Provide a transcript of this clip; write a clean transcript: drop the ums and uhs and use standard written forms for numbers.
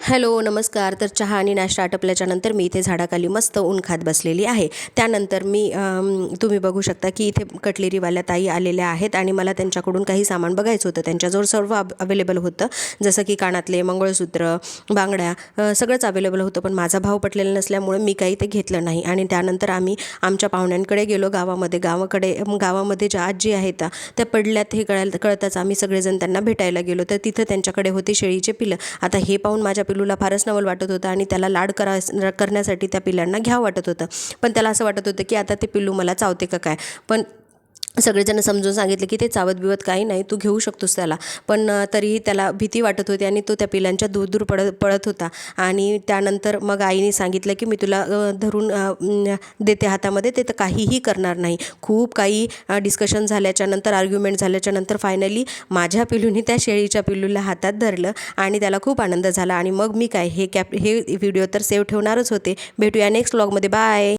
Hello, नमस्कार. तर चहा आणि नाश्ता आटपल्याच्यानंतर मी इथे झाडाखाली मस्त ऊन खात बसलेली आहे. त्यानंतर तुम्ही बघू शकता की इथे कटलेरीवाल्या ताई आलेल्या आहेत आणि मला त्यांच्याकडून काही सामान बघायचं होतं. त्यांच्याजवळ सर्व अवेलेबल होतं, जसं की कानातले, मंगळसूत्र, बांगड्या, सगळंच अवेलेबल होतं. पण माझा भाव पटलेला नसल्यामुळे मी काही ते घेतलं नाही. आणि त्यानंतर आम्ही आमच्या पाहुण्यांकडे गेलो गावामध्ये ज्या आजी आहेत त्या पडल्यात हे कळताच आम्ही सगळेजण त्यांना भेटायला गेलो. तर तिथं त्यांच्याकडे होते शेळीचे पिल्लं. आता हे पाहून माझ्या पिल्लूला फारच नवल वाटत होतं आणि त्याला लाड करण्यासाठी त्या पिल्लांना घ्यावं वाटत होतं. पण त्याला असं वाटत होतं की आता ते पिल्लू मला चावते का काय. पण सगळेजण समजून सांगितलं की ते चावत बिवत काही नाही, तू घेऊ शकतोस त्याला. पण तरीही त्याला भीती वाटत होती आणि तो त्या पिल्लांच्या दूर दूर पळत होता. आणि त्यानंतर मग आईने सांगितलं की मी तुला धरून देते हातामध्ये, ते तर काहीही करणार नाही. खूप काही डिस्कशन झाल्याच्यानंतर, आर्ग्युमेंट झाल्याच्यानंतर फायनली माझ्या पिल्लूने त्या शेळीच्या पिल्लूला हातात धरलं आणि त्याला खूप आनंद झाला. आणि मग मी काय हे व्हिडिओ तर सेव्ह ठेवणारच होते. भेटूया नेक्स्ट व्लॉगमध्ये. बाय.